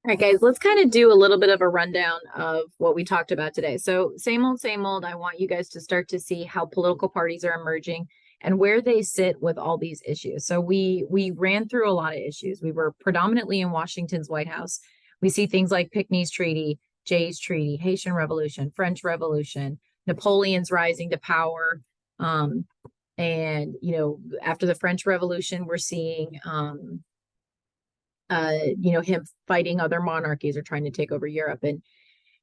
All right, guys, let's kind of do a little bit of a rundown of what we talked about today. So, same old, same old. I want you guys to start to see how political parties are emerging and where they sit with all these issues. So, we ran through a lot of issues. We were predominantly in Washington's White House. We see things like Pinckney's Treaty, Jay's Treaty, Haitian Revolution, French Revolution, Napoleon's rising to power. And after the French Revolution, we're seeing him fighting other monarchies or trying to take over Europe. And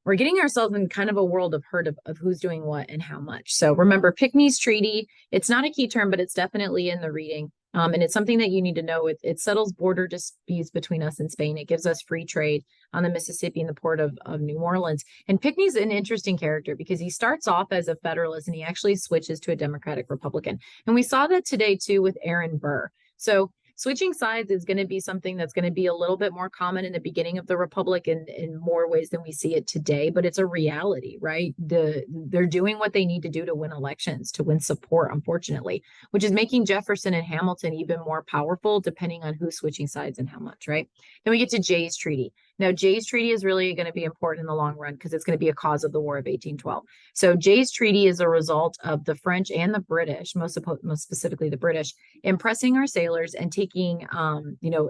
we're getting ourselves in kind of a world of hurt of who's doing what and how much. So remember, Pinckney's Treaty, it's not a key term, but it's definitely in the reading. And it's something that you need to know. It settles border disputes between us and Spain. It gives us free trade on the Mississippi and the port of New Orleans. And Pinckney's an interesting character because he starts off as a Federalist and he actually switches to a Democratic Republican. And we saw that today too with Aaron Burr. So switching sides is going to be something that's going to be a little bit more common in the beginning of the republic in more ways than we see it today, but it's a reality, right? They're doing what they need to do to win elections, to win support, unfortunately, which is making Jefferson and Hamilton even more powerful depending on who's switching sides and how much, right? Then we get to Jay's Treaty. Now, Jay's Treaty is really going to be important in the long run because it's going to be a cause of the War of 1812. So Jay's Treaty is a result of the French and the British, most specifically the British, impressing our sailors and taking,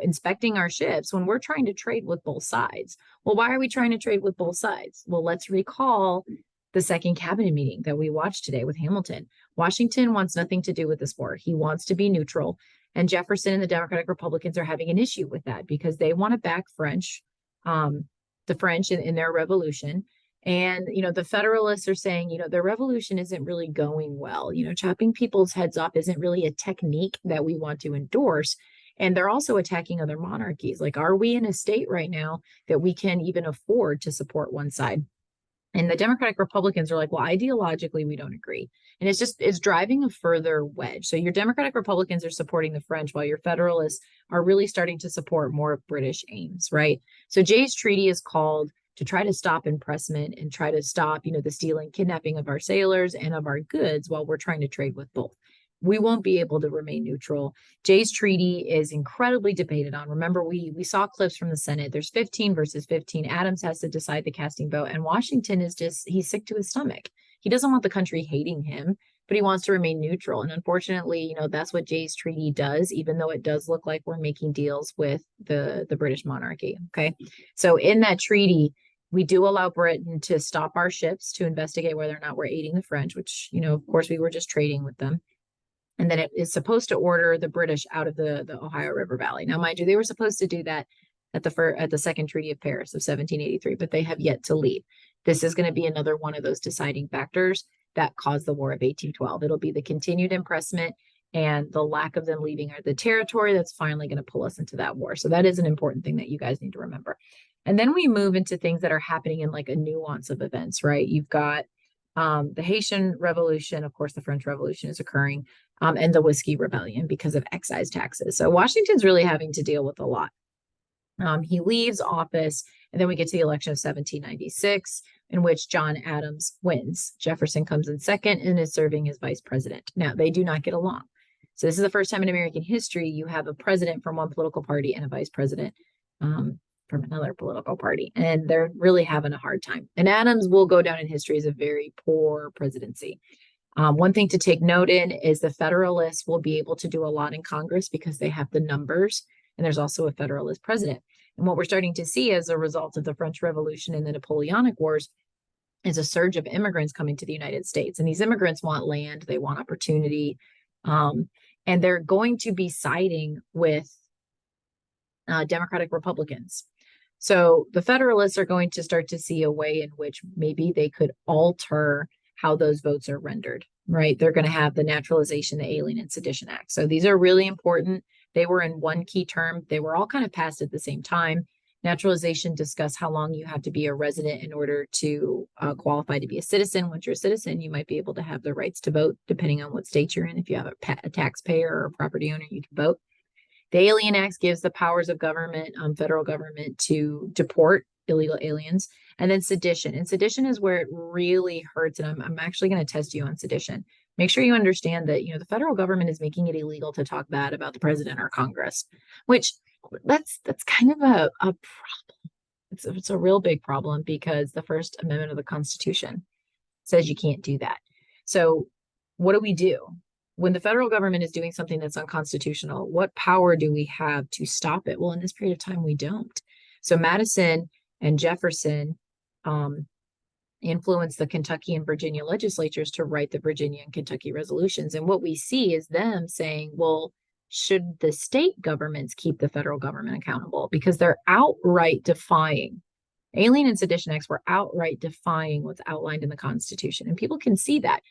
inspecting our ships when we're trying to trade with both sides. Well, why are we trying to trade with both sides? Well, let's recall the second cabinet meeting that we watched today with Hamilton. Washington wants nothing to do with this war. He wants to be neutral. And Jefferson and the Democratic Republicans are having an issue with that because they want to back the French in their revolution. And, the Federalists are saying, their revolution isn't really going well. Chopping people's heads off isn't really a technique that we want to endorse. And they're also attacking other monarchies. Like, are we in a state right now that we can even afford to support one side? And the Democratic Republicans are like, well, ideologically, we don't agree. And it's driving a further wedge. So your Democratic Republicans are supporting the French while your Federalists are really starting to support more of British aims, right? So Jay's Treaty is called to try to stop impressment and try to stop, the stealing, kidnapping of our sailors and of our goods while we're trying to trade with both. We won't be able to remain neutral. Jay's Treaty is incredibly debated on. Remember, we saw clips from the Senate. There's 15 versus 15. Adams has to decide the casting vote, and Washington he's sick to his stomach. He doesn't want the country hating him, but he wants to remain neutral. And unfortunately, that's what Jay's Treaty does, even though it does look like we're making deals with the British monarchy. Okay. So in that treaty, we do allow Britain to stop our ships to investigate whether or not we're aiding the French, which, of course, we were just trading with them. And then it is supposed to order the British out of the Ohio River Valley. Now, mind you, they were supposed to do that at the Second Treaty of Paris of 1783, but they have yet to leave. This is going to be another one of those deciding factors that caused the War of 1812. It'll be the continued impressment and the lack of them leaving the territory that's finally going to pull us into that war. So that is an important thing that you guys need to remember. And then we move into things that are happening in like a nuance of events, right? You've got the Haitian Revolution, of course, the French Revolution is occurring, and the Whiskey Rebellion because of excise taxes. So Washington's really having to deal with a lot. He leaves office, and then we get to the election of 1796, in which John Adams wins. Jefferson comes in second and is serving as vice president. Now, they do not get along. So this is the first time in American history you have a president from one political party and a vice president from another political party, and they're really having a hard time. And Adams will go down in history as a very poor presidency. One thing to take note in is the Federalists will be able to do a lot in Congress because they have the numbers, and there's also a Federalist president. And what we're starting to see as a result of the French Revolution and the Napoleonic Wars is a surge of immigrants coming to the United States. And these immigrants want land, they want opportunity, and they're going to be siding with Democratic Republicans. So the Federalists are going to start to see a way in which maybe they could alter how those votes are rendered, right? They're going to have the Naturalization, the Alien and Sedition Act. So these are really important. They were in one key term. They were all kind of passed at the same time. Naturalization discuss how long you have to be a resident in order to qualify to be a citizen. Once you're a citizen, you might be able to have the rights to vote, depending on what state you're in. If you have a taxpayer or a property owner, you can vote. The Alien Act gives the powers of government, federal government, to deport illegal aliens. And then sedition. And sedition is where it really hurts. And I'm actually going to test you on sedition. Make sure you understand that, the federal government is making it illegal to talk bad about the president or Congress, which that's kind of a problem. It's a real big problem because the First Amendment of the Constitution says you can't do that. So what do we do? When the federal government is doing something that's unconstitutional, what power do we have to stop it? Well, in this period of time, we don't. So Madison and Jefferson influenced the Kentucky and Virginia legislatures to write the Virginia and Kentucky resolutions. And what we see is them saying, well, should the state governments keep the federal government accountable? Because they're outright defying. Alien and Sedition Acts were outright defying what's outlined in the Constitution. And people can see that.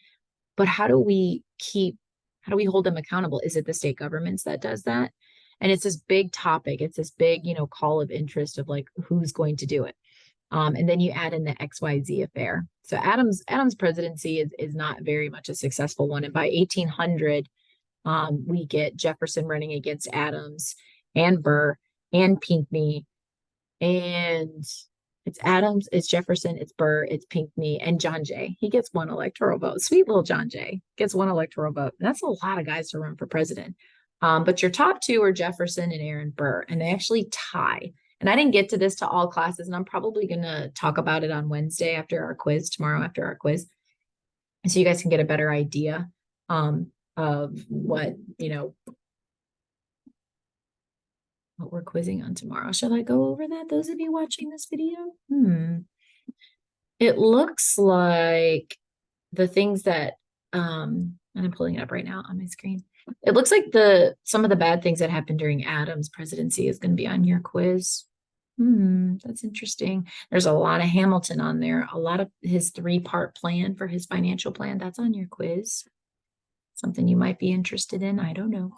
But how do we hold them accountable? Is it the state governments that does that? And it's this big topic. It's this big, call of interest of like, who's going to do it? And then you add in the XYZ affair. So Adams' presidency is not very much a successful one. And by 1800, we get Jefferson running against Adams and Burr and Pinckney. And it's Adams, it's Jefferson, it's Burr, it's Pinckney, and John Jay. He gets one electoral vote. Sweet little John Jay gets one electoral vote. And that's a lot of guys to run for president. But your top two are Jefferson and Aaron Burr, and they actually tie. And I didn't get to this to all classes, and I'm probably going to talk about it on Wednesday after our quiz, tomorrow after our quiz, so you guys can get a better idea of what we're quizzing on tomorrow. Shall I go over that, those of you watching this video? It looks like the things that, and I'm pulling it up right now on my screen. It looks like some of the bad things that happened during Adams' presidency is going to be on your quiz. That's interesting. There's a lot of Hamilton on there. A lot of his 3-part plan for his financial plan. That's on your quiz. Something you might be interested in. I don't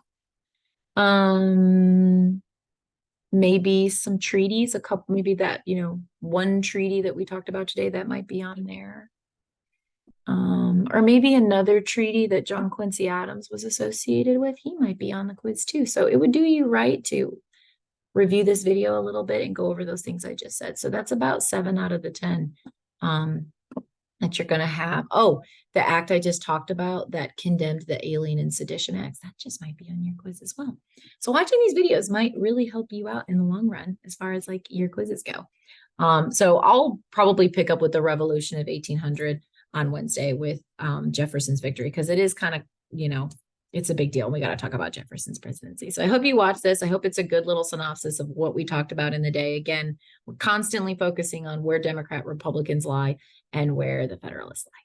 know. Maybe some treaties, maybe that, one treaty that we talked about today that might be on there. Or maybe another treaty that John Quincy Adams was associated with. He might be on the quiz too. So it would do you right to review this video a little bit and go over those things I just said. So that's about 7 out of the 10 that you're going to have. Oh, the act I just talked about that condemned the Alien and Sedition Acts, that just might be on your quiz as well. So watching these videos might really help you out in the long run as far as like your quizzes go. So I'll probably pick up with the Revolution of 1800 on Wednesday with Jefferson's victory, because it is kind of, it's a big deal. We got to talk about Jefferson's presidency. So I hope you watch this. I hope it's a good little synopsis of what we talked about in the day. Again, we're constantly focusing on where Democrat Republicans lie and where the Federalists lie.